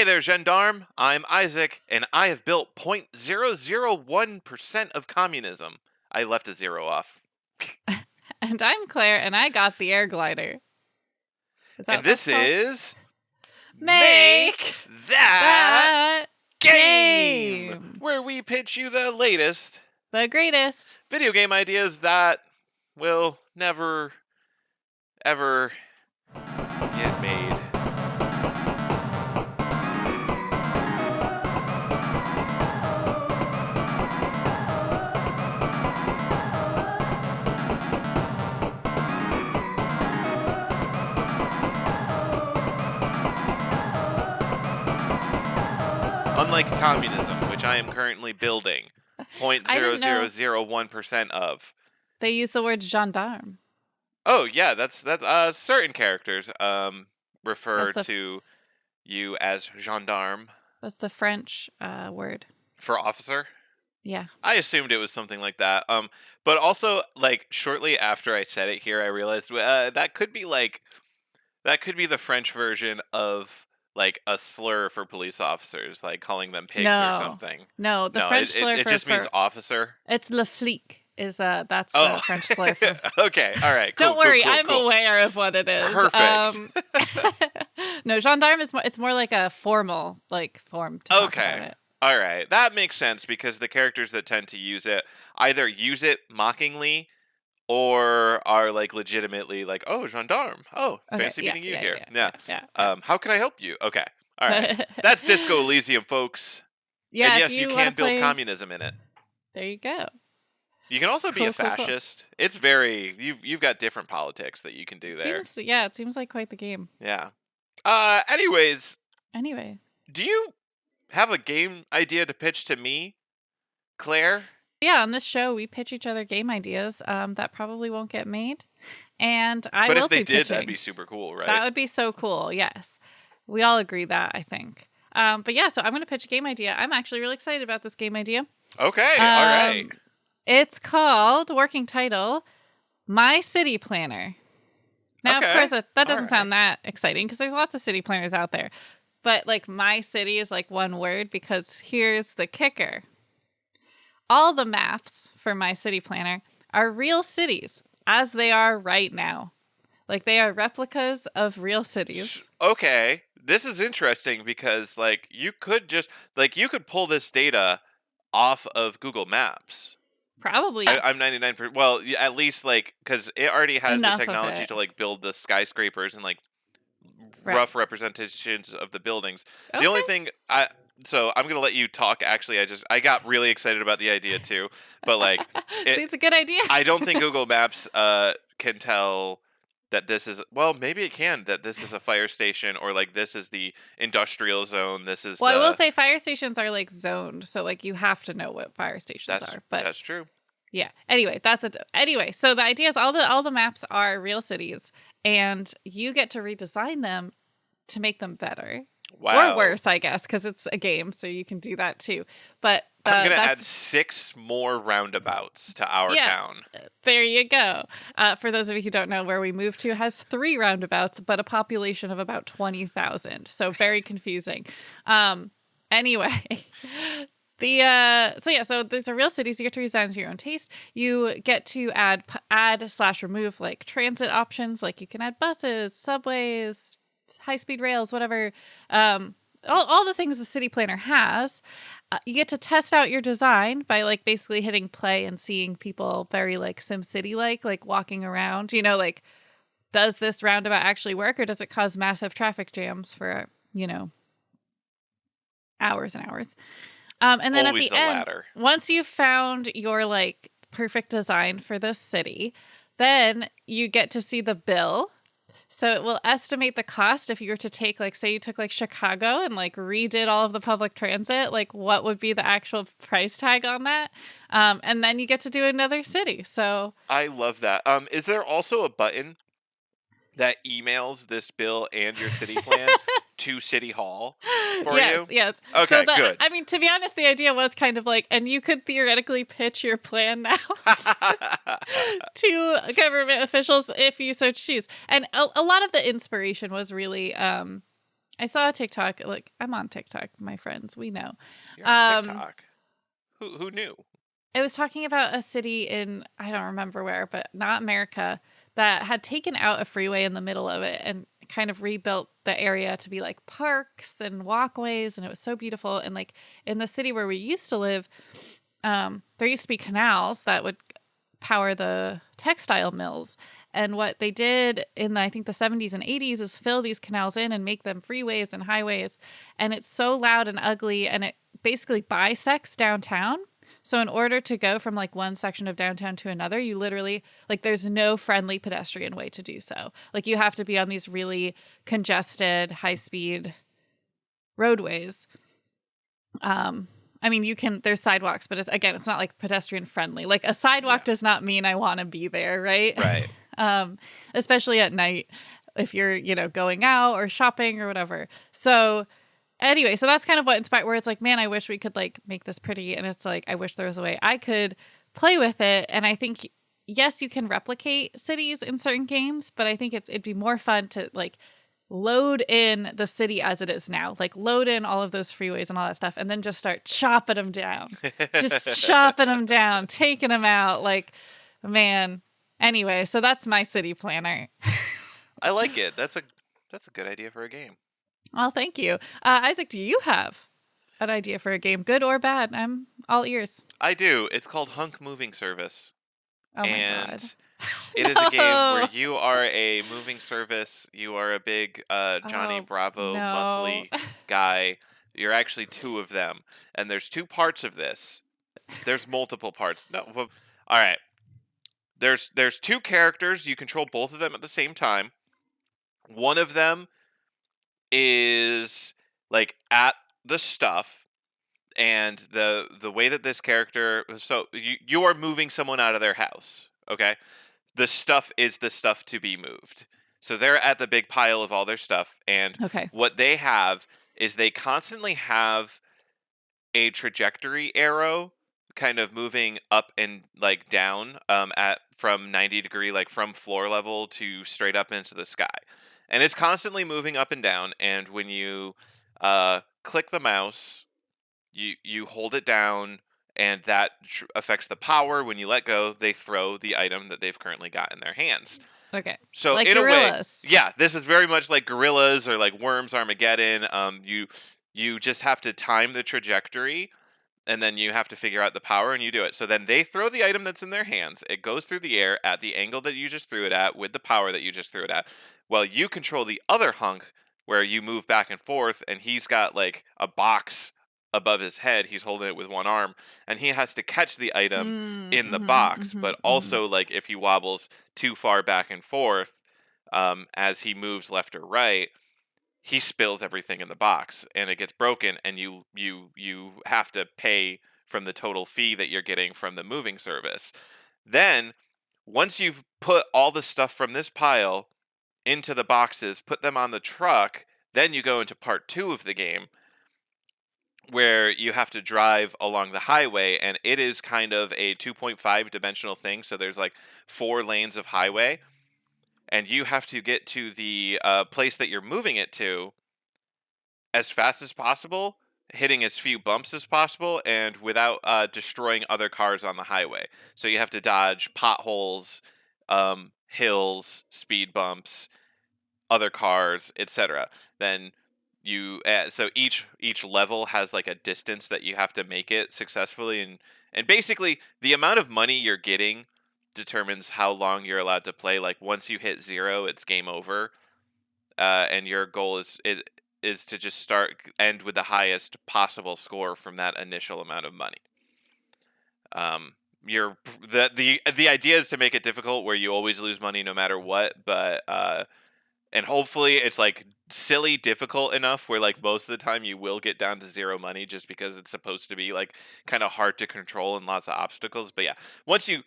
Hey there, gendarme. I'm Isaac, and I have built 0.001% of communism. I left a zero off. And I'm Claire, and I got the air glider. And this is... Make That Game! Where we pitch you the latest The greatest video game ideas that will never, ever get made. Unlike communism, which I am currently building 0.0001% of. They use the word gendarme. Oh yeah, that's certain characters refer to you as gendarme. That's the French word For officer? Yeah. I assumed it was something like that. But also, like, shortly after I said it here, I realized that could be the French version of like a slur for police officers, like calling them pigs or something. No, the French slur it just means officer. It's le flic. That's the French slur for... Okay, all right. Cool, Don't worry, cool. I'm aware of what it is. Perfect. No, gendarme is it's more like a formal form to talk about it. All right, that makes sense because the characters that tend to use it either use it mockingly or are like legitimately like, oh, gendarme. Oh, fancy meeting you here. Yeah. How can I help you? Okay. All right. That's Disco Elysium, folks. Yeah. And yes, you can build communism in it. There you go. You can also be a fascist. Cool. It's very you've got different politics that you can do there. It seems like quite the game. Yeah. Anyway. Do you have a game idea to pitch to me, Claire? Yeah, on this show, we pitch each other game ideas that probably won't get made. And But if they did, that'd be super cool, right? That would be so cool, yes. We all agree that, I think. But yeah, so I'm going to pitch a game idea. I'm actually really excited about this game idea. Okay, all right. It's called, working title, My City Planner. Now, of course, that doesn't sound that exciting because there's lots of city planners out there. But my city is one word because here's the kicker. All the maps for My City Planner are real cities as they are right now. They are replicas of real cities. Okay. This is interesting because you could pull this data off of Google Maps. Probably. I'm 99%. Well, at least because it already has the technology to build the skyscrapers and rough representations of the buildings. Okay. The only thing So I'm gonna let you talk. Actually, I got really excited about the idea too, but it's a good idea. I don't think Google Maps can tell that this is maybe it can that this is a fire station or this is the industrial zone. This is I will say fire stations are zoned, so you have to know what fire stations are. But that's true. Yeah. Anyway, so the idea is all the maps are real cities, and you get to redesign them to make them better. Wow. Or worse, I guess, because it's a game, so you can do that too. But I'm going to add 6 more roundabouts to our town. There you go. For those of you who don't know, where we moved to has 3 roundabouts, but a population of about 20,000. So very confusing. Anyway, so these are real cities. You get to redesign to your own taste. You get to add/remove transit options. You can add buses, subways, high-speed rails, whatever, all the things the city planner has. You get to test out your design by basically hitting play and seeing people very SimCity walking around. Does this roundabout actually work, or does it cause massive traffic jams for hours and hours? And then always at the end, latter. Once you've found your perfect design for this city, then you get to see the bill. So it will estimate the cost if you were to take, say you took Chicago and redid all of the public transit, what would be the actual price tag on that? And then you get to do another city. So I love that. Is there also a button that emails this bill and your city plan to City Hall for you? Yes. Okay, so good. I mean, to be honest, the idea was kind of and you could theoretically pitch your plan now to government officials if you so choose. And a lot of the inspiration was really I saw a TikTok. Like, I'm on TikTok, my friends. We know. You're on TikTok. Who knew? It was talking about a city in, I don't remember where, but not America, that had taken out a freeway in the middle of it and kind of rebuilt the area to be like parks and walkways. And it was so beautiful. And like in the city where we used to live, there used to be canals that would power the textile mills. And what they did in I think the 70s and 80s is fill these canals in and make them freeways and highways. And it's so loud and ugly, and it basically bisects downtown. So in order to go from like one section of downtown to another, you literally, like, there's no friendly pedestrian way to do so. Like, you have to be on these really congested, high-speed roadways. I mean, there's sidewalks, but it's not like pedestrian friendly. Like, a sidewalk does not mean I want to be there, right? Right. Especially at night if you're, going out or shopping or whatever. So anyway, so that's kind of what inspired, where it's like, man, I wish we could like make this pretty. And it's like, I wish there was a way I could play with it. And I think, yes, you can replicate cities in certain games, but I think it'd be more fun to like load in the city as it is now, like load in all of those freeways and all that stuff, and then just start chopping them down, taking them out. Like, man. Anyway, so that's my city planner. I like it. That's a good idea for a game. Well, thank you. Isaac, do you have an idea for a game, good or bad? I'm all ears. I do. It's called Hunk Moving Service. Oh, my God. It is a game where you are a moving service. You are a big Johnny Bravo muscly guy. You're actually two of them. And there's two parts of this. There's multiple parts. No, well, all right. There's two characters. You control both of them at the same time. One of them is like at the stuff, and the way that this character, so you are moving someone out of their house, okay? The stuff is the stuff to be moved. So they're at the big pile of all their stuff, and what they have is they constantly have a trajectory arrow kind of moving up and like down from 90 degree, like from floor level to straight up into the sky. And it's constantly moving up and down, and when you click the mouse, you hold it down, and that affects the power. When you let go, they throw the item that they've currently got in their hands. Okay. So like in gorillas. a way, yeah, this is very much like Gorillas or like Worms Armageddon. You just have to time the trajectory, and then you have to figure out the power, and you do it. So then they throw the item that's in their hands. It goes through the air at the angle that you just threw it at with the power that you just threw it at. Well, you control the other hunk where you move back and forth, and he's got like a box above his head. He's holding it with one arm, and he has to catch the item in the box. But also, like, if he wobbles too far back and forth as he moves left or right, he spills everything in the box, and it gets broken, and you have to pay from the total fee that you're getting from the moving service. Then, once you've put all the stuff from this pile into the boxes, put them on the truck, then you go into part 2 of the game, where you have to drive along the highway, and it is kind of a 2.5 dimensional thing. So there's like 4 lanes of highway, and you have to get to the place that you're moving it to as fast as possible, hitting as few bumps as possible, and without destroying other cars on the highway. So you have to dodge potholes, hills, speed bumps, other cars, etc. Then so each level has like a distance that you have to make it successfully, and basically the amount of money you're getting determines how long you're allowed to play. Like, once you hit 0, it's game over, and your goal is to just end with the highest possible score from that initial amount of money. The idea is to make it difficult where you always lose money no matter what, but and hopefully it's like silly difficult enough where like most of the time you will get down to 0 money, just because it's supposed to be like kind of hard to control and lots of obstacles. But yeah, once you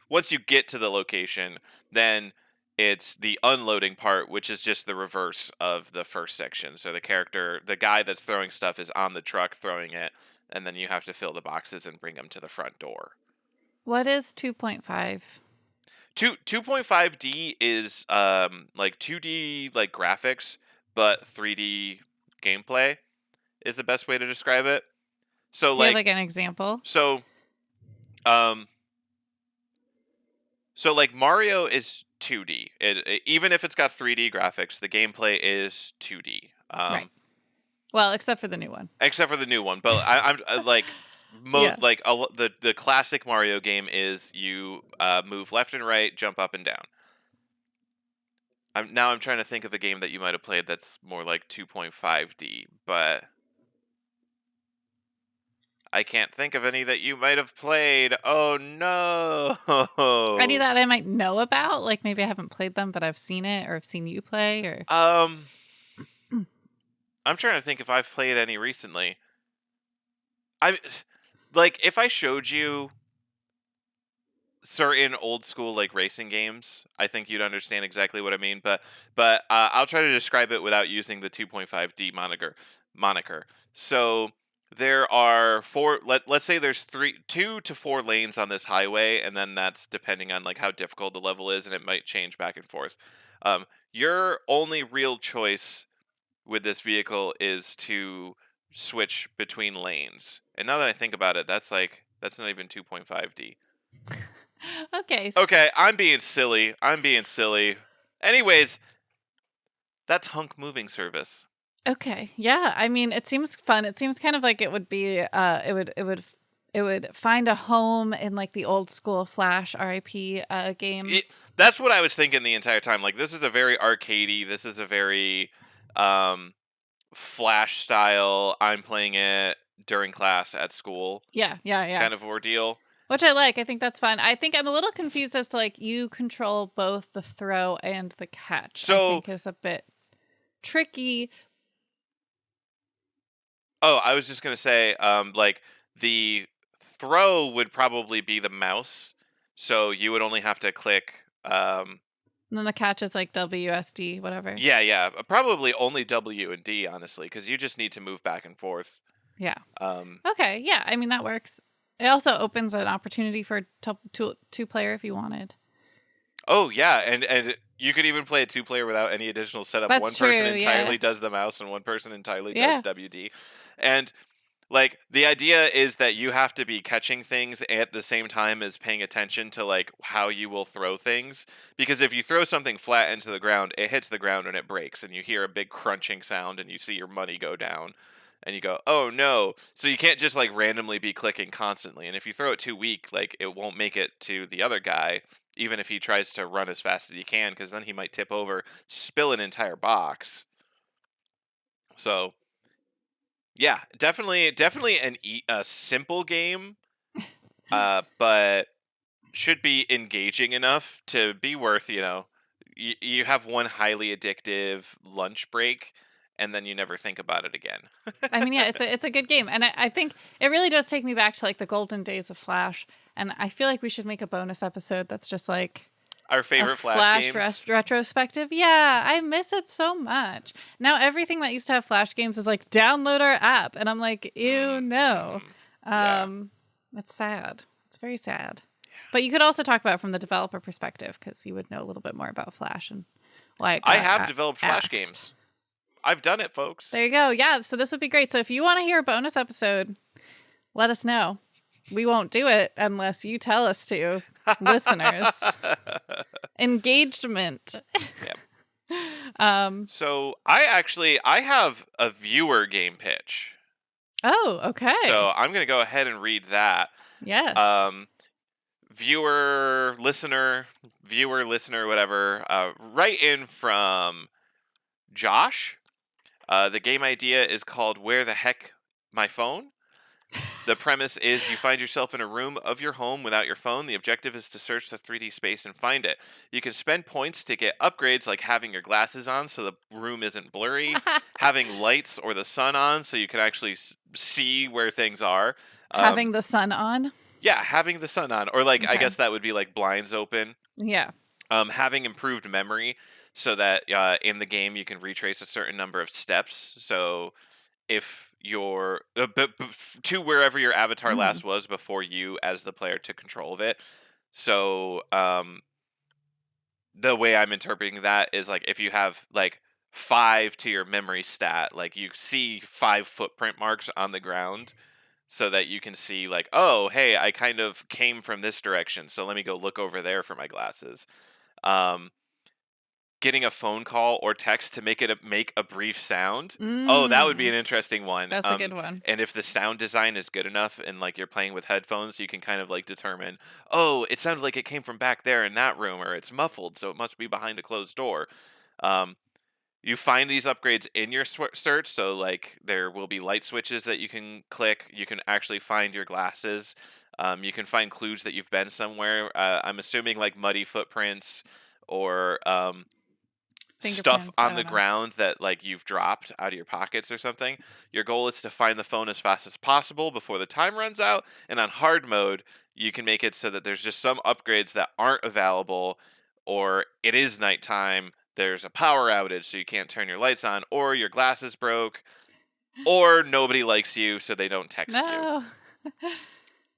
get to the location, then it's the unloading part, which is just the reverse of the first section. So the guy that's throwing stuff is on the truck throwing it, and then you have to fill the boxes and bring them to the front door. What is 2.5? 2.5D is like 2D like graphics, but 3D gameplay is the best way to describe it. So do you have like an example? So like Mario is 2D. Even if it's got 3D graphics, the gameplay is 2D. Right. Well, except for the new one. Except for the new one, but I'm like the classic Mario game is you move left and right, jump up and down. I'm trying to think of a game that you might have played that's more like 2.5D, but I can't think of any that you might have played. Oh no! Any that I might know about? Like maybe I haven't played them, but I've seen it or I've seen you play. Or I'm trying to think if I've played any recently. I like if I showed you certain old school like racing games, I think you'd understand exactly what I mean. But I'll try to describe it without using the 2.5D moniker. So there are let's say there's 2 to 4 lanes on this highway, and then that's depending on like how difficult the level is, and it might change back and forth. Your only real choice with this vehicle is to switch between lanes. And now that I think about it, that's not even 2.5D. Okay. Okay, I'm being silly. Anyways, that's Hunk Moving Service. Okay. Yeah. I mean, it seems fun. It seems kind of like it would be it would find a home in like the old school Flash RIP games. That's what I was thinking the entire time. Like this is a very arcadey, this is a very Flash style, I'm playing it during class at school. Yeah. Kind of ordeal. Which I like. I think that's fun. I think I'm a little confused as to like you control both the throw and the catch. So, I think is a bit tricky. Oh, I was just gonna say, like the throw would probably be the mouse, so you would only have to click. And then the catch is like WSD, whatever. Yeah, probably only W and D, honestly, because you just need to move back and forth. Yeah. Okay. Yeah. I mean that works. It also opens an opportunity for two player if you wanted. Oh yeah, and you could even play a 2-player without any additional setup. That's one true, person entirely does the mouse, and one person entirely Yeah. does WD. And like the idea is that you have to be catching things at the same time as paying attention to like how you will throw things. Because if you throw something flat into the ground, it hits the ground and it breaks, and you hear a big crunching sound, and you see your money go down. And you go, oh no. So you can't just like randomly be clicking constantly. And if you throw it too weak, like it won't make it to the other guy, even if he tries to run as fast as he can, because then he might tip over, spill an entire box. So yeah, definitely a simple game, but should be engaging enough to be worth, you have one highly addictive lunch break, and then you never think about it again. I mean, yeah, it's a good game. And I think it really does take me back to like the golden days of Flash. And I feel like we should make a bonus episode that's just like our favorite Flash games. Retrospective. Yeah, I miss it so much. Now everything that used to have Flash games is like download our app. And I'm like, ew, no. It's sad. It's very sad. But you could also talk about it from the developer perspective, because you would know a little bit more about Flash and why I have developed Flash games. I've done it, folks. There you go. Yeah, so this would be great. So if you want to hear a bonus episode, let us know. We won't do it unless you tell us to, listeners. Engagement. Yep. So I have a viewer game pitch. Oh, okay. So I'm going to go ahead and read that. Yes. Viewer, listener, whatever. Write in from Josh. The game idea is called Where the Heck My Phone? The premise is you find yourself in a room of your home without your phone. The objective is to search the 3D space and find it. You can spend points to get upgrades like having your glasses on so the room isn't blurry, having lights or the sun on so you can actually see where things are. Having the sun on? Yeah, having the sun on. Or like, okay. I guess that would be like blinds open. Yeah. Having improved memory so that in the game you can retrace a certain number of steps. So if you're to wherever your avatar last was before you as the player took control of it. So the way I'm interpreting that is like if you have like 5 to your memory stat. Like you see 5 footprint marks on the ground so that you can see like, oh, hey, I kind of came from this direction, so let me go look over there for my glasses. Um, Getting a phone call or text to make a brief sound. Oh, that would be an interesting one. That's a good one. And if the sound design is good enough and like you're playing with headphones, you can kind of like determine, oh, it sounded like it came from back there in that room, or it's muffled, so it must be behind a closed door. Um, you find these upgrades in your search, so like there will be light switches that you can click. You can actually find your glasses. You can find clues that you've been somewhere. I'm assuming like muddy footprints or stuff on the ground that like you've dropped out of your pockets or something. Your goal is to find the phone as fast as possible before the time runs out. And on hard mode, you can make it so that there's just some upgrades that aren't available, or it is nighttime. There's a power outage, so you can't turn your lights on, or your glasses broke, or nobody likes you, so they don't text you.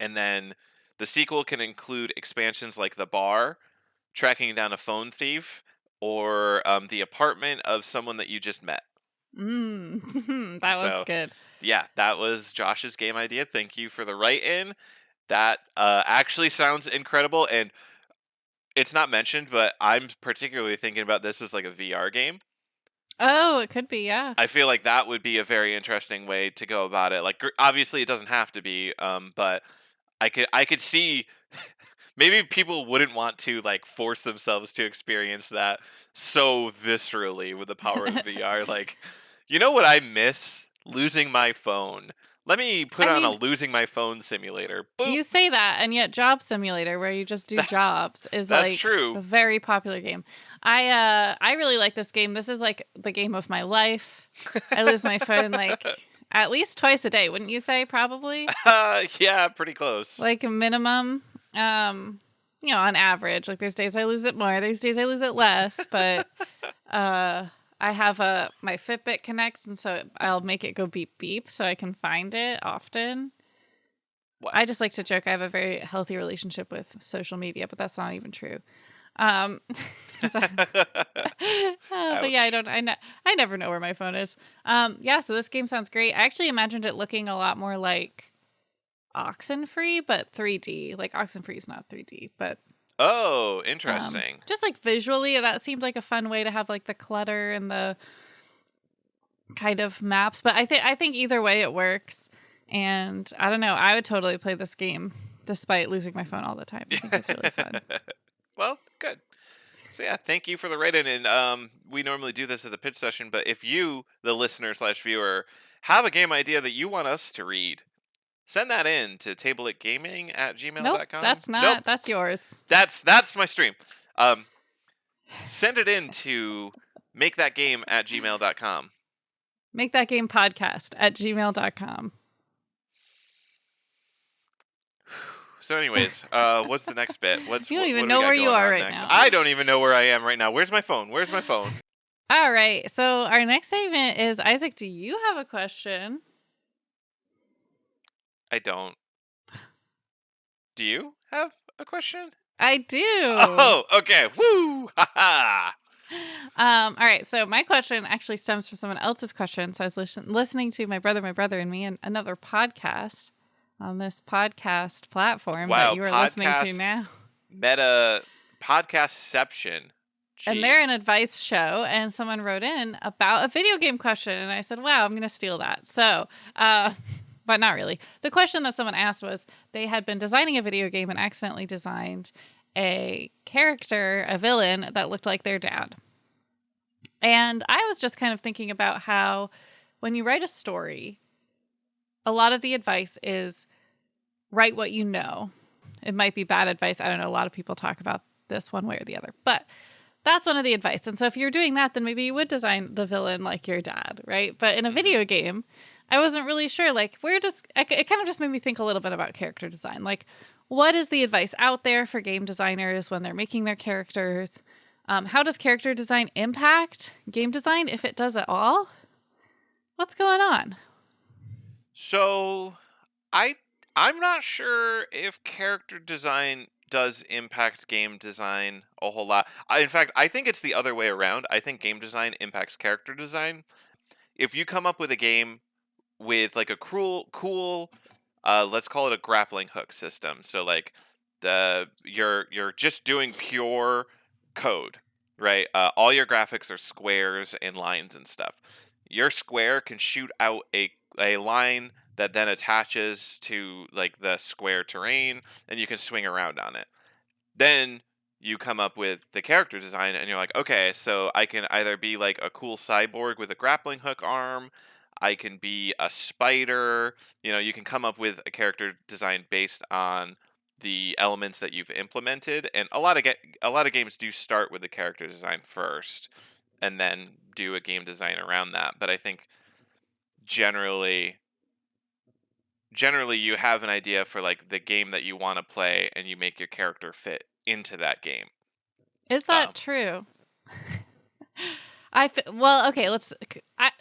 And then the sequel can include expansions like the bar, tracking down a phone thief, or the apartment of someone that you just met. That one's good. Yeah, that was Josh's game idea. Thank you for the write-in. That actually sounds incredible, and it's not mentioned, but I'm particularly thinking about this as like a VR game. Oh, it could be, yeah. I feel like that would be a very interesting way to go about it. Like, obviously, it doesn't have to be, but I could see maybe people wouldn't want to like force themselves to experience that so viscerally with the power of VR. Like, you know what I miss? Losing my phone. Let me put on a losing my phone simulator. Boop. You say that, and yet Job Simulator, where you just do jobs, is like true. A very popular game. I really like this game. This is like the game of my life. I lose my phone like at least twice a day, wouldn't you say? Probably. Yeah, pretty close. Like a minimum. On average. Like there's days I lose it more, there's days I lose it less, but I have my Fitbit connects, and so I'll make it go beep beep so I can find it often. What? I just like to joke I have a very healthy relationship with social media, but that's not even true. But yeah, I never know where my phone is. So this game sounds great. I actually imagined it looking a lot more like Oxenfree, but 3D. Like Oxenfree is not 3D, but oh, interesting. Just like visually, that seemed like a fun way to have like the clutter and the kind of maps. But I think either way it works. And I don't know. I would totally play this game despite losing my phone all the time. I think it's really fun. Well, good. So yeah, thank you for the write-in. And we normally do this at the pitch session, but if you, the listener/viewer, have a game idea that you want us to read, send that in to tableitgaming@gmail.com. Nope, that's not. Nope. That's yours. That's my stream. Send it in to makethatgame@gmail.com. Makethatgamepodcast@gmail.com. So anyways, what's the next bit? You don't even know where you are right now. I don't even know where I am right now. Where's my phone? All right. So our next segment is, Isaac, do you have a question? I don't. Do you have a question? I do. Oh, okay. Woo! Ha ha! All right. So my question actually stems from someone else's question. So I was listening to my brother, and me, and another podcast on this podcast platform that you are listening to now. Meta podcastception. Jeez. And they're an advice show, and someone wrote in about a video game question, and I said, wow, I'm going to steal that. So, but not really. The question that someone asked was, they had been designing a video game and accidentally designed a character, a villain, that looked like their dad. And I was just kind of thinking about how when you write a story, a lot of the advice is write what you know. It might be bad advice. I don't know. A lot of people talk about this one way or the other, but that's one of the advice. And so if you're doing that, then maybe you would design the villain like your dad, right? But in a video game, I wasn't really sure, like, it kind of just made me think a little bit about character design. Like, what is the advice out there for game designers when they're making their characters? How does character design impact game design, if it does at all? What's going on? So, I'm not sure if character design does impact game design a whole lot. In fact, I think it's the other way around. I think game design impacts character design. If you come up with a game with like a cool, let's call it a grappling hook system. So like you're just doing pure code, right? All your graphics are squares and lines and stuff. Your square can shoot out a line that then attaches to like the square terrain, and you can swing around on it. Then you come up with the character design and you're like, okay, so I can either be like a cool cyborg with a grappling hook arm, I can be a spider. You can come up with a character design based on the elements that you've implemented, and a lot of games do start with the character design first and then do a game design around that. But I think generally you have an idea for like the game that you want to play, and you make your character fit into that game. Is that true? Well, okay,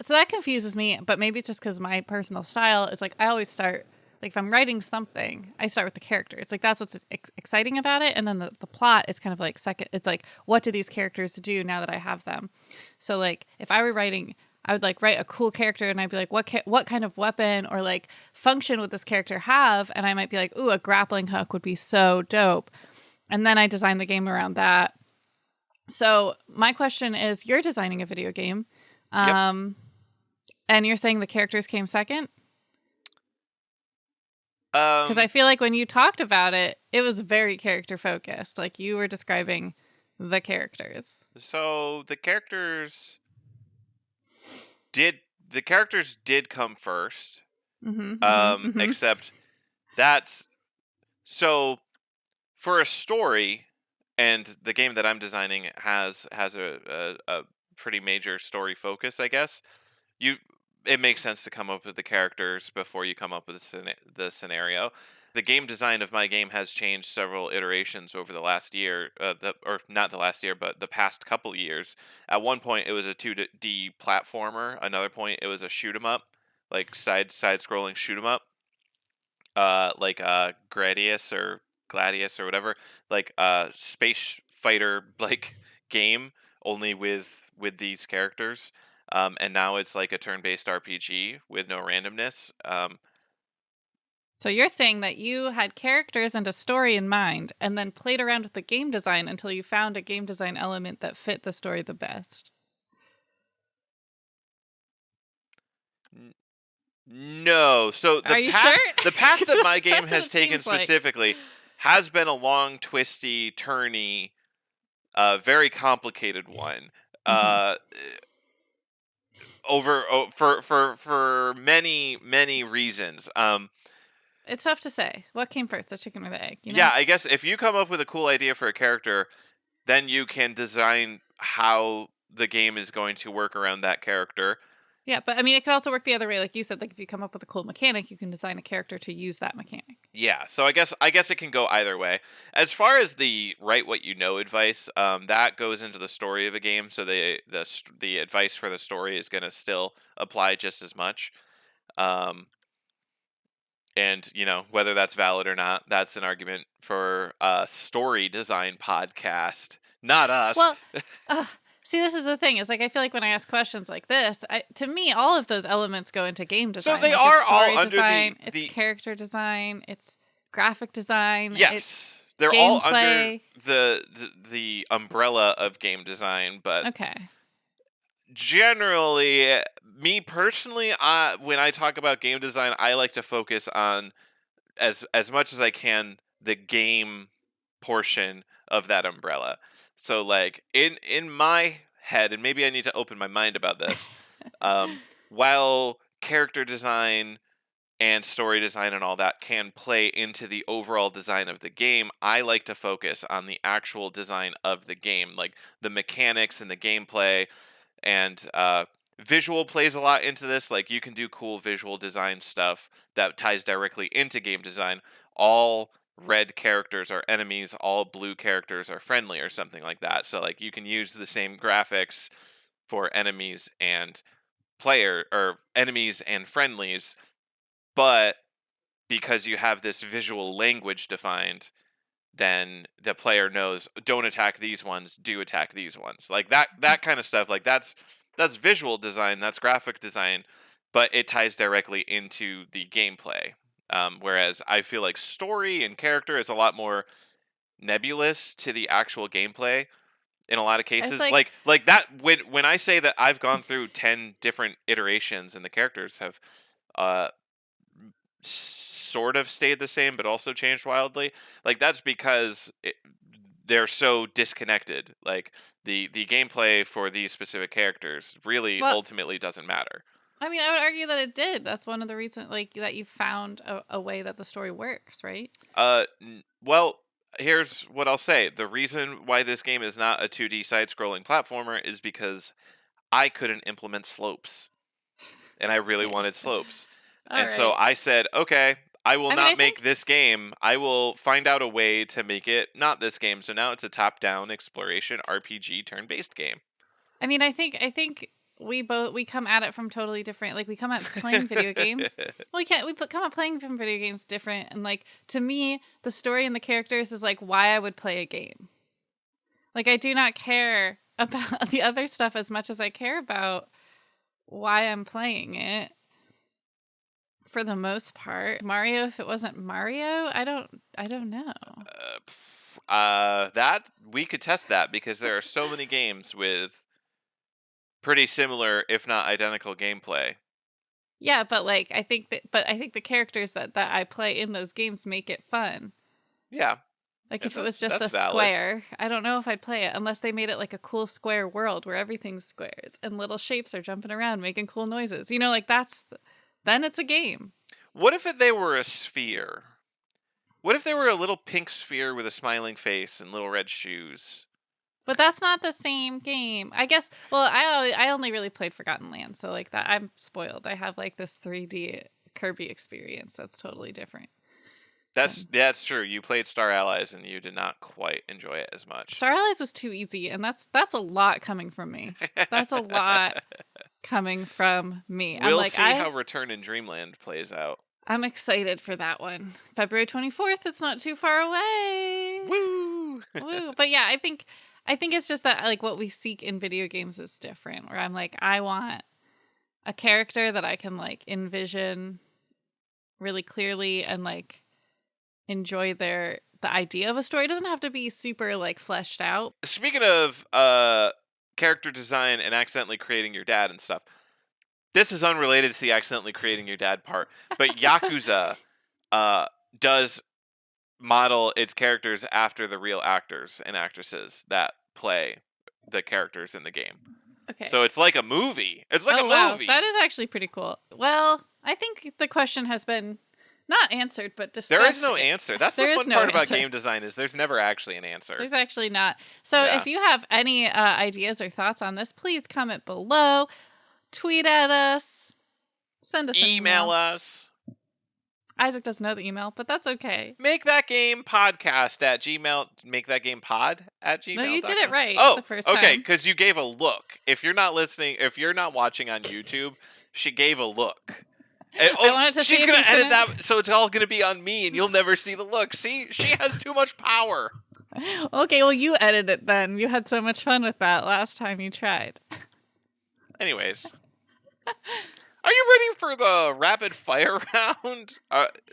so that confuses me, but maybe it's just because my personal style is like I always start, like if I'm writing something, I start with the character. It's like that's what's exciting about it, and then the plot is kind of like second. It's like, what do these characters do now that I have them? So like if I were writing, I would like write a cool character, and I'd be like, what kind of weapon or like function would this character have? And I might be like, ooh, a grappling hook would be so dope, and then I design the game around that. So my question is, you're designing a video game, Yep. and you're saying the characters came second? Because I feel like when you talked about it, it was very character focused. Like you were describing the characters. So the characters did come first. Except that's so for a story. And the game that I'm designing has a pretty major story focus, I guess. It makes sense to come up with the characters before you come up with the scenario. The game design of my game has changed several iterations over the last year, or not the last year, but the past couple years. At one point, it was a 2D platformer. Another point, it was a shoot 'em up, like side scrolling shoot 'em up, like Gladius or whatever, like space fighter like game, only with these characters. And now it's like a turn-based RPG with no randomness. So you're saying that you had characters and a story in mind, and then played around with the game design until you found a game design element that fit the story the best. No. So Are you sure? The path that my game has taken specifically has been a long, twisty, turny, very complicated one. For many reasons. It's tough to say. What came first, the chicken or the egg? Yeah, I guess if you come up with a cool idea for a character, then you can design how the game is going to work around that character. Yeah, but I mean, it could also work the other way. Like you said, like if you come up with a cool mechanic, you can design a character to use that mechanic. Yeah, so I guess it can go either way. As far as the write what you know advice, that goes into the story of a game. So the advice for the story is going to still apply just as much. And whether that's valid or not, that's an argument for a story design podcast, not us. Well, see, this is the thing. It's like I feel like when I ask questions like this, to me, all of those elements go into game design. So they are all under design, it's character design, it's graphic design. Yes, they're all under the umbrella of game design. But okay. Generally, me personally, when I talk about game design, I like to focus on as much as I can the game portion of that umbrella. So like in my head, and maybe I need to open my mind about this, while character design and story design and all that can play into the overall design of the game, I like to focus on the actual design of the game, like the mechanics and the gameplay. And visual plays a lot into this. Like you can do cool visual design stuff that ties directly into game design. All red characters are enemies, all blue characters are friendly, or something like that. So like you can use the same graphics for enemies and enemies and friendlies, but because you have this visual language defined, then the player knows, don't attack these ones, do attack these ones. Like that kind of stuff. Like that's visual design, that's graphic design, but it ties directly into the gameplay. Whereas I feel like story and character is a lot more nebulous to the actual gameplay in a lot of It's cases. like Like that when I say that I've gone through 10 different iterations and the characters have uh sort of stayed the same but also changed wildly, like that's because they're so disconnected. Like the gameplay for these specific characters really well, ultimately doesn't matter. I mean, I would argue that it did. That's one of the reasons, like, that you found a way that the story works, right? Well, here's what I'll say. The reason why this game is not a 2D side-scrolling platformer is because I couldn't implement slopes, and I really Okay. wanted slopes. All And so right. I said, okay, I will I mean, I not make think this game. I will find out a way to make it not this game. So now it's a top-down exploration RPG turn-based game. I think we come at it from totally different, like, we come at playing video games. Well, come at playing from video games different, and like, to me, the story and the characters is like why I would play a game. Like, I do not care about the other stuff as much as I care about why I'm playing it. For the most part, Mario, if it wasn't Mario, I don't know. That we could test that because there are so many games with pretty similar, if not identical, gameplay. Yeah, but like, I think the characters that I play in those games make it fun. Yeah. Like, if it was just that's a valid. square, I don't know if I'd play it unless they made it like a cool square world where everything's squares and little shapes are jumping around making cool noises. You know, like then it's a game. What if they were a sphere? What if they were a little pink sphere with a smiling face and little red shoes? But that's not the same game. I guess, well, I only really played Forgotten Land, so like that, I'm spoiled. I have like this 3D Kirby experience that's totally different. That's true. You played Star Allies and you did not quite enjoy it as much. Star Allies was too easy, and that's a lot coming from me. That's a lot coming from me. We'll see how Return in Dreamland plays out. I'm excited for that one. February 24th. It's not too far away. Woo! Woo! But yeah, I think it's just that, like, what we seek in video games is different. Where I'm like, I want a character that I can like envision really clearly and like enjoy the idea of a story. It doesn't have to be super like fleshed out. Speaking of character design and accidentally creating your dad and stuff, this is unrelated to the accidentally creating your dad part, but Yakuza does model its characters after the real actors and actresses that play the characters in the game. Okay. So it's like a movie. It's like a movie. That is actually pretty cool. Well, I think the question has been not answered, but discussed. There is no answer. That's the fun part about game design is there's never actually an answer. There's actually not. So if you have any ideas or thoughts on this, please comment below. Tweet at us. Send us an email. Us. Isaac doesn't know the email, but that's okay. Make that game podcast at Gmail. Make that game pod at Gmail. No, you did it right. Oh, the first time. Okay, because you gave a look. If you're not listening, if you're not watching on YouTube, she gave a look. And, she's gonna edit that, so it's all gonna be on me, and you'll never see the look. See, she has too much power. Okay, well, you edit it then. You had so much fun with that last time you tried. Anyways. Are you ready for the rapid fire round?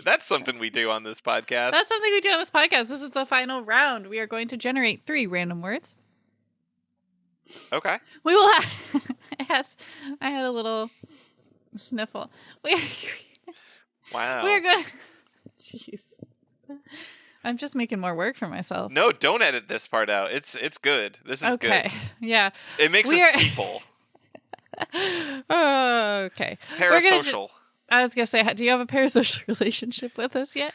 That's something we do on this podcast. That's something we do on this podcast. This is the final round. We are going to generate 3 random words. Okay. We will have... I had a little sniffle. Wow. We're going to... Jeez. I'm just making more work for myself. No, don't edit this part out. It's good. This is good. Okay. Yeah. It makes us people. Okay. Parasocial. I was going to say, do you have a parasocial relationship with us yet?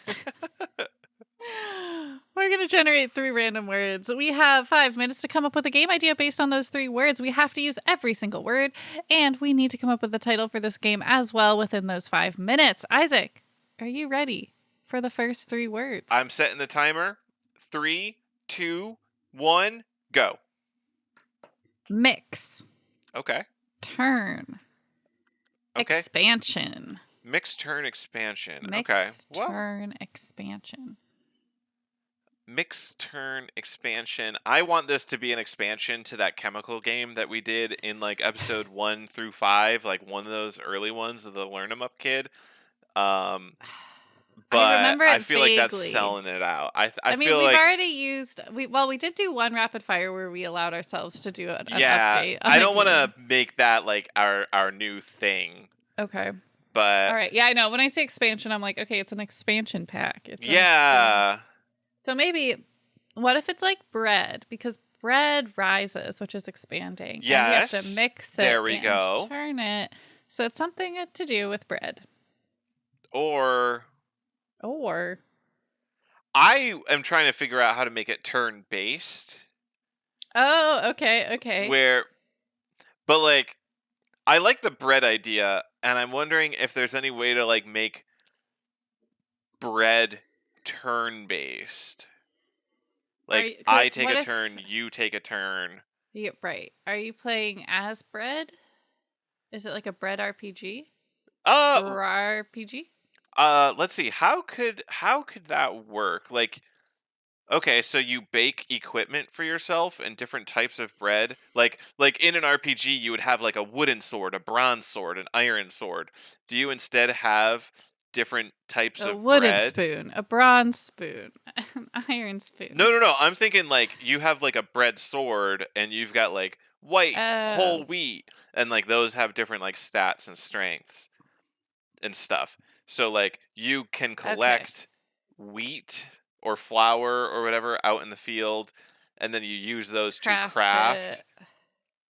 We're going to generate 3 random words. We have 5 minutes to come up with a game idea based on those 3 words. We have to use every single word, and we need to come up with the title for this game as well within those 5 minutes. Isaac, are you ready for the first 3 words? I'm setting the timer. 3, 2, 1, go. Mix. Okay. Turn. Okay. Expansion. Mix, turn, expansion. Mix, okay. Turn, expansion. mixed turn expansion. I want this to be an expansion to that chemical game that we did in like episode 1 through 5, like one of those early ones of the Learn 'em Up kid. I But remember I it feel like that's vaguely. selling it out. I mean, feel we've like already used we did do one rapid fire where we allowed ourselves to do an update. I don't want to make that like our new thing. Okay. But all right, yeah, I know. When I say expansion, I'm like, okay, it's an expansion pack. So maybe, what if it's like bread? Because bread rises, which is expanding. Yes. And we have to mix it there we go. turn it. So it's something to do with bread. Or I am trying to figure out how to make it turn based. Oh, okay. But like, I like the bread idea, and I'm wondering if there's any way to like make bread turn based. Like, I take a turn, you take a turn. Yeah, right. Are you playing as bread? Is it like a bread RPG? RPG? Let's see. How could that work? Like, okay, so you bake equipment for yourself and different types of bread. Like in an RPG, you would have like a wooden sword, a bronze sword, an iron sword. Do you instead have different types of bread? A wooden spoon, a bronze spoon, an iron spoon. No. I'm thinking like you have like a bread sword and you've got like white whole wheat, and like those have different like stats and strengths and stuff. So like you can collect wheat or flour or whatever out in the field, and then you use those to craft.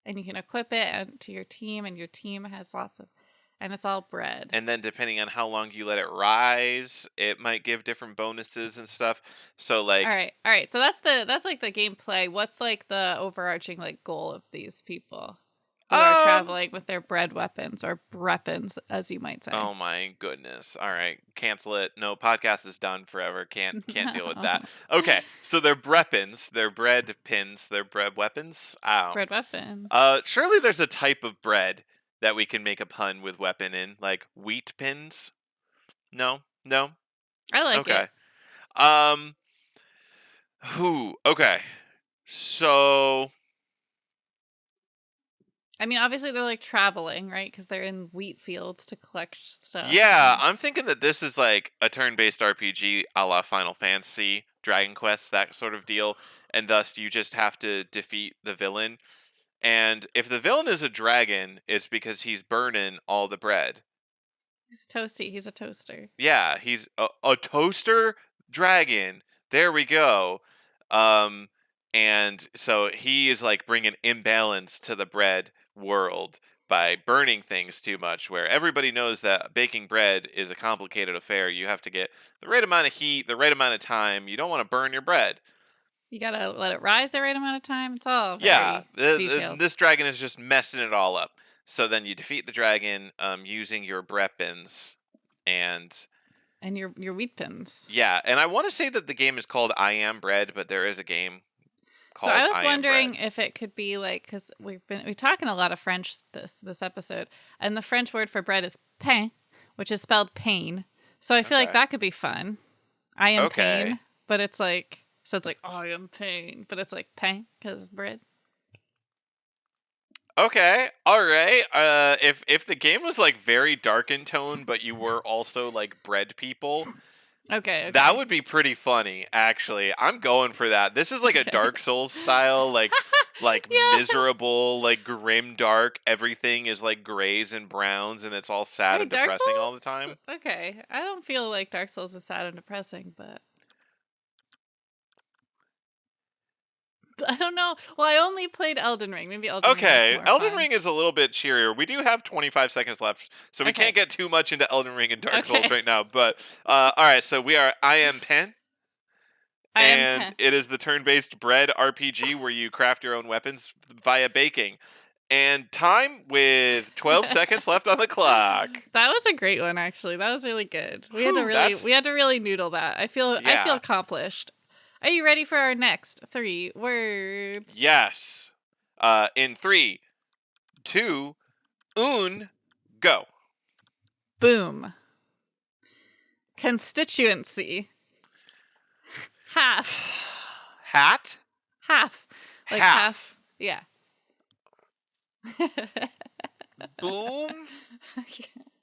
And you can equip it to your team, and your team has lots of, and it's all bread. And then depending on how long you let it rise, it might give different bonuses and stuff. So like, all right. So that's like the gameplay. What's like the overarching like goal of these people who are traveling with their bread weapons, or breppins, as you might say? Oh my goodness! All right, cancel it. No, podcast is done forever. Can't deal with that. Okay, so they're breppins, they're bread pins, they're bread weapons. Bread weapon. Surely there's a type of bread that we can make a pun with weapon in, like wheat pins. No. I like it. Okay. So, I mean, obviously they're like traveling, right? Because they're in wheat fields to collect stuff. Yeah, I'm thinking that this is like a turn-based RPG a la Final Fantasy, Dragon Quest, that sort of deal, and thus you just have to defeat the villain. And if the villain is a dragon, it's because he's burning all the bread. He's toasty. He's a toaster. Yeah, he's a toaster dragon. There we go. And so he is like bringing imbalance to the bread world by burning things too much, where everybody knows that baking bread is a complicated affair. You have to get the right amount of heat, the right amount of time. You don't want to burn your bread. You gotta let it rise the right amount of time. It's all very detailed. This dragon is just messing it all up. So then you defeat the dragon using your breppins and your wheat pins. Yeah, and I want to say that the game is called I Am Bread, but there is a game called I was wondering if it could be like, because we're talking a lot of French this episode, and the French word for bread is pain, which is spelled pain. So I feel like that could be fun. I am pain, but it's like, so it's like I am pain, but it's like pain because bread. Okay, all right. If the game was like very dark in tone, but you were also like bread people. Okay. That would be pretty funny, actually. I'm going for that. This is like a Dark Souls style, like miserable, like grim dark. Everything is like grays and browns, and it's all sad and depressing all the time. Okay, I don't feel like Dark Souls is sad and depressing, but I don't know. Well, I only played Elden Ring. Maybe Elden Ring. Okay, Elden Ring is a little bit cheerier. We do have 25 seconds left, so we can't get too much into Elden Ring and Dark Souls right now. But all right, so we are I Am Pen. And it is the turn-based bread RPG where you craft your own weapons via baking. And time with 12 seconds left on the clock. That was a great one, actually. That was really good. We had to really noodle that. I feel accomplished. Are you ready for our next 3 words? Yes. In 3, 2, 1, go. Boom. Constituency. Half. Hat? Half. Like half. Yeah. Boom?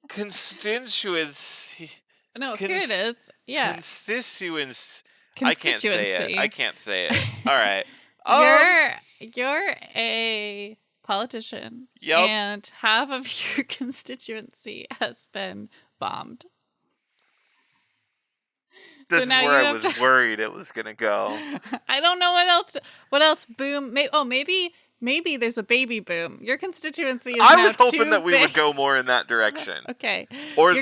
Constituency. No, here it is. Yeah. Constituency. I can't say it. All right. You're a politician. Yep. And half of your constituency has been bombed. This is where I was worried it was gonna go. I don't know what else boom. Maybe there's a baby boom. Your constituency is I was hoping that we would go more in that direction. Okay. Or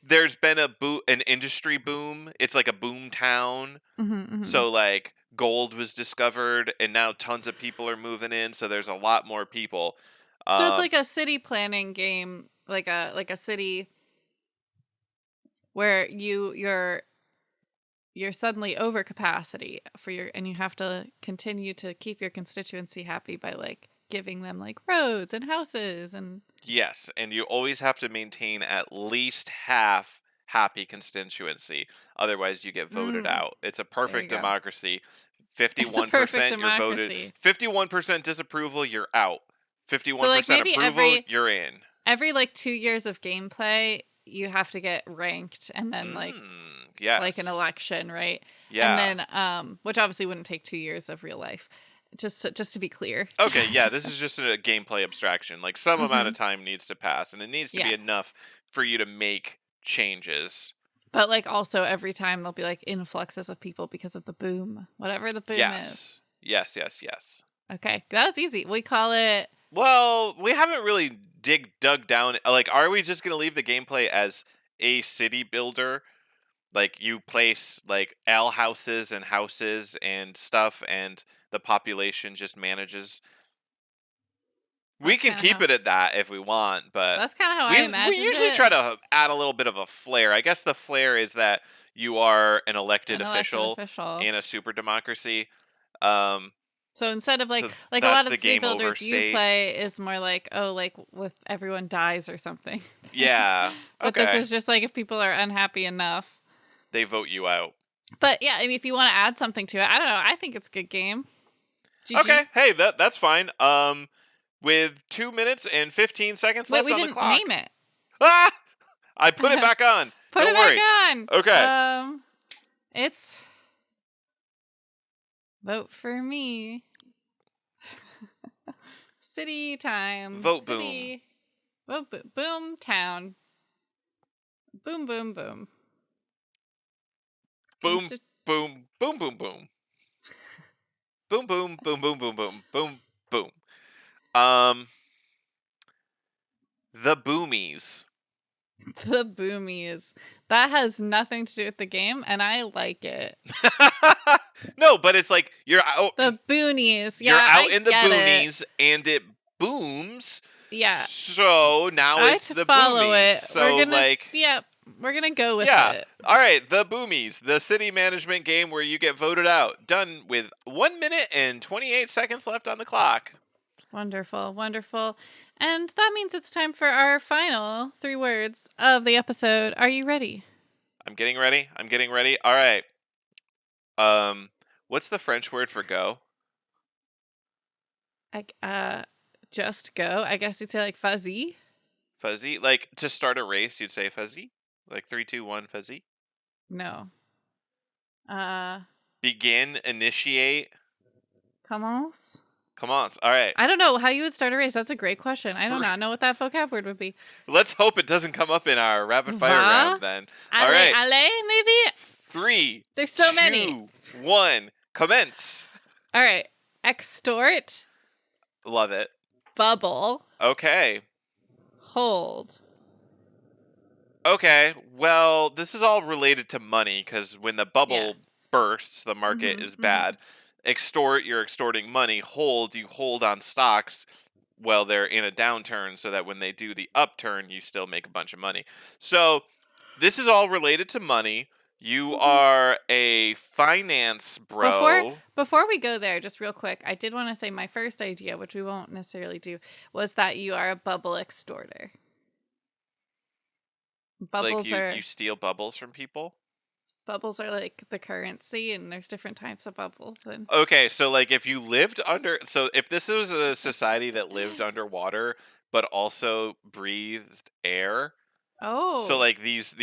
there's been an industry boom. It's like a boom town. So like gold was discovered and now tons of people are moving in, so there's a lot more people. So it's like a city planning game, like a city where you're suddenly over capacity and you have to continue to keep your constituency happy by like giving them like roads and houses and yes, and you always have to maintain at least half happy constituency, otherwise you get voted out. It's a perfect democracy. 51% you're voted. 51% disapproval, you're out. 51% approval, you're in. Every like 2 years of gameplay, you have to get ranked and then like like an election, right? Yeah. And then which obviously wouldn't take 2 years of real life. Just to be clear. Okay, yeah, this is just a gameplay abstraction. Like some amount of time needs to pass and it needs to be enough for you to make changes. But like also every time there'll be like influxes of people because of the boom. Whatever the boom is. Yes. Okay. That was easy. We call it well, we haven't really dug down. Like, are we just gonna leave the gameplay as a city builder? Like you place like houses and stuff, and the population just manages. We can keep it at that if we want, but that's kind of how I imagine we usually try to add a little bit of a flair. I guess the flair is that you are an elected official in a super democracy. So instead of like a lot of the city builders you play is more like, like if everyone dies or something. Yeah. But this is just like if people are unhappy enough, they vote you out. But yeah, I mean, if you want to add something to it, I don't know. I think it's a good game. GG. Okay, hey, that's fine. With 2 minutes and 15 seconds left on the clock. We didn't name it. Ah! I put it back on. Don't worry. Back on. Okay. It's vote for me. City time. Vote boom. Vote boom town. Boom boom boom. Boom boom boom boom boom. Boom boom boom boom boom boom boom boom. The Boomies. The Boomies. That has nothing to do with the game, and I like it. No, but it's like you're out. The boonies. You're out in the boonies, and it booms. Yeah. So now it's the Boomies. So we're gonna go with it. All right, the Boomies, the city management game where you get voted out. Done with 1 minute and 28 seconds left on the clock. Wonderful, wonderful. And that means it's time for our final 3 words of the episode. Are you ready? I'm getting ready. All right. What's the French word for go? Just go. I guess you'd say like fuzzy. Fuzzy? Like to start a race, you'd say fuzzy? Like 3, 2, 1, fuzzy? No. Begin, initiate. Commence. All right. I don't know how you would start a race. That's a great question. I do not know what that vocab word would be. Let's hope it doesn't come up in our rapid fire round then. All right. Allez, maybe? 3. There's so many. 2, 1. Commence. All right. Extort. Love it. Bubble. Okay. Hold. Okay. Well, this is all related to money because when the bubble bursts, the market is bad. Extort, you're extorting money. Hold, you hold on stocks while they're in a downturn so that when they do the upturn, you still make a bunch of money. So this is all related to money. You are a finance bro. Before we go there, just real quick, I did want to say my first idea, which we won't necessarily do, was that you are a bubble extorter. Bubbles like you steal bubbles from people? Bubbles are like the currency, and there's different types of bubbles. And Okay, so like if you lived under, so if this was a society that lived underwater but also breathed air, so oh, like these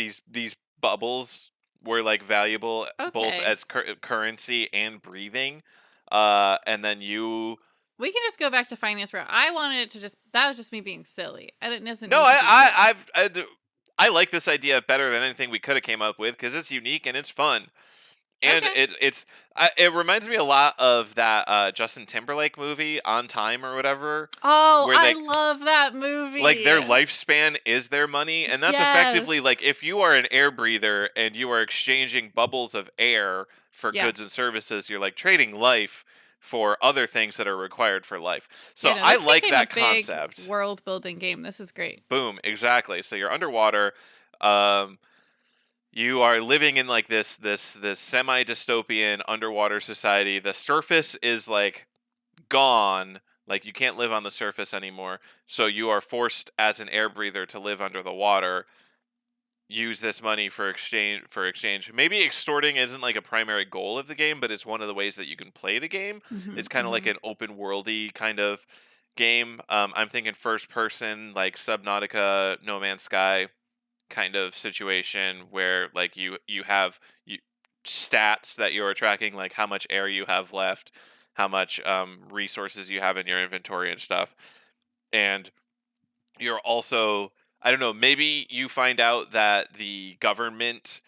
bubbles were like valuable both okay. as currency and breathing, and then you. We can just go back to finance route. I wanted it to just, that was just me being silly. It doesn't No, need to be real. I like this idea better than anything we could have came up with because it's unique and it's fun. And Okay. it reminds me a lot of that Justin Timberlake movie On Time or whatever, Oh, where I they love that like movie. their lifespan is their money, and that's Yes. effectively like if you are an air breather and you are exchanging bubbles of air for Yeah. goods and services, you're like trading life for other things that are required for life. So Yeah, no, I this like became a that big concept. world building game. This is great. Boom, exactly. So you're underwater. Um, you are living in like this semi dystopian underwater society. The surface is like gone. Like you can't live on the surface anymore. So you are forced as an air breather to live under the water. Use this money for exchange. Maybe extorting isn't like a primary goal of the game, but it's one of the ways that you can play the game. Mm-hmm, It's kind of like mm-hmm. an open worldy kind of game. I'm thinking first person, like Subnautica, No Man's Sky kind of situation where like you have stats that you're tracking, like how much air you have left, how much resources you have in your inventory and stuff, and you're also, I don't know, maybe you find out that the government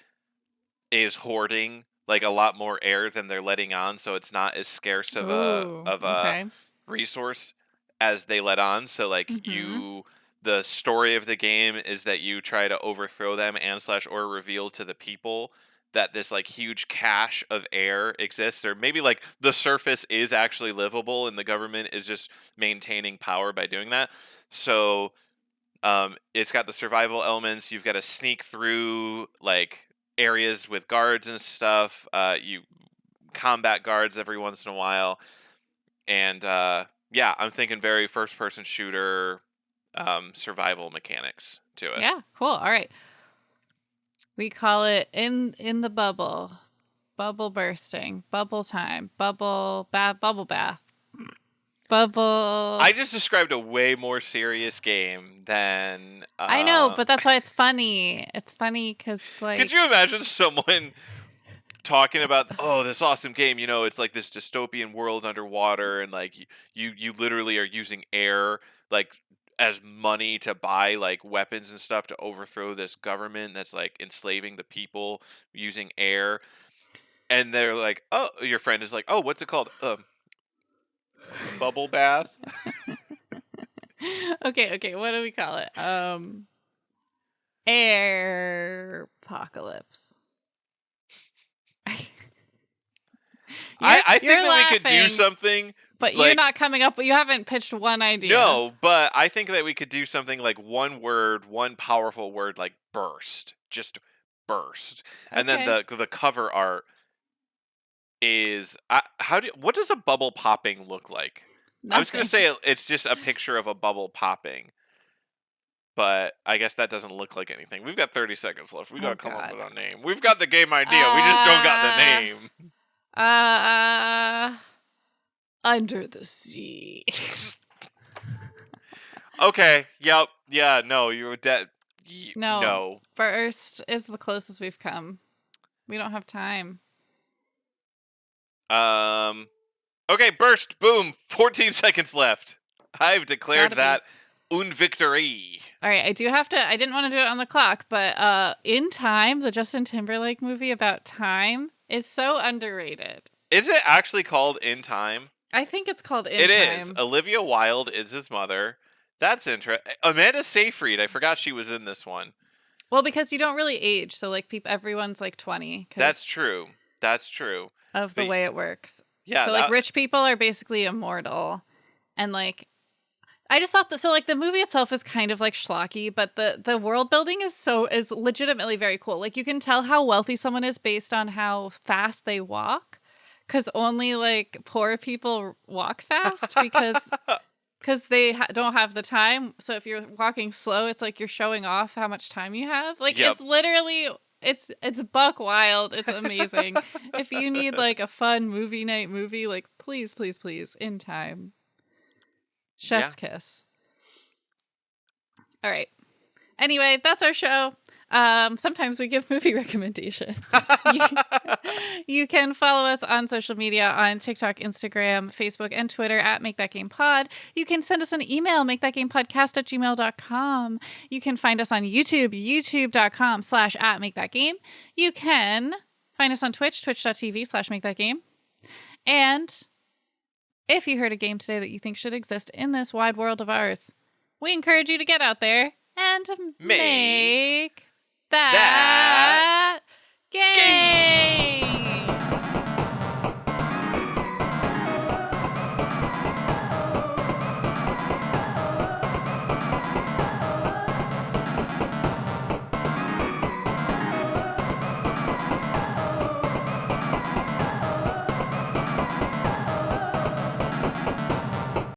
is hoarding like a lot more air than they're letting on, so it's not as scarce of a Ooh, okay. resource as they let on. So like Mm-hmm. the story of the game is that you try to overthrow them and slash or reveal to the people that this like huge cache of air exists, or maybe like the surface is actually livable and the government is just maintaining power by doing that. So it's got the survival elements. You've got to sneak through like areas with guards and stuff. You combat guards every once in a while, and yeah, I'm thinking very first-person shooter, survival mechanics to it. Yeah, cool. All right. We call it in the bubble. Bubble bursting. Bubble time. Bubble bath. Bubble. I just described a way more serious game than. I know, but that's why it's funny. It's funny because like. Could you imagine someone talking about, oh, this awesome game, you know, it's like this dystopian world underwater, and like you literally are using air like as money to buy like weapons and stuff to overthrow this government that's like enslaving the people using air, and they're like, oh, your friend is like, oh, what's it called, bubble bath. Okay, what do we call it? Air apocalypse. I think that laughing, we could do something. But like, you're not coming up. You haven't pitched one idea. No, but I think that we could do something like one word, one powerful word, like burst. Just burst. Okay. And then the cover art is what does a bubble popping look like? Nothing. I was gonna say it's just a picture of a bubble popping, but I guess that doesn't look like anything. We've got 30 seconds left. We gotta come up with a name. We've got the game idea. We just don't got the name. Under the sea. Okay. Yep. Yeah. No. You're dead. No. Burst is the closest we've come. We don't have time. Okay. Burst. Boom. 14 seconds left. I've declared that une victory. All right. I didn't want to do it on the clock, but In Time, the Justin Timberlake movie about time, is so underrated. Is it actually called In Time? I think it's called In Time. It is. Olivia Wilde is his mother. That's interesting. Amanda Seyfried. I forgot she was in this one. Well, because you don't really age, so like everyone's like 20. That's true. That's true. Of the way it works. Yeah. So like rich people are basically immortal, and like I just thought so like the movie itself is kind of like schlocky, but the world building is legitimately very cool. Like you can tell how wealthy someone is based on how fast they walk. Because only like poor people walk fast because they don't have the time. So if you're walking slow, it's like you're showing off how much time you have. Like it's literally It's buck wild. It's amazing. If you need like a fun movie night movie, like please, please, please, In Time. Chef's kiss. All right. Anyway, that's our show. Sometimes we give movie recommendations. You can follow us on social media on TikTok, Instagram, Facebook, and Twitter at Make That Game Pod. You can send us an email, makethatgamepodcast@gmail.com. You can find us on YouTube, youtube.com/@makethatgame. You can find us on Twitch, twitch.tv/makethatgame. And if you heard a game today that you think should exist in this wide world of ours, we encourage you to get out there and make that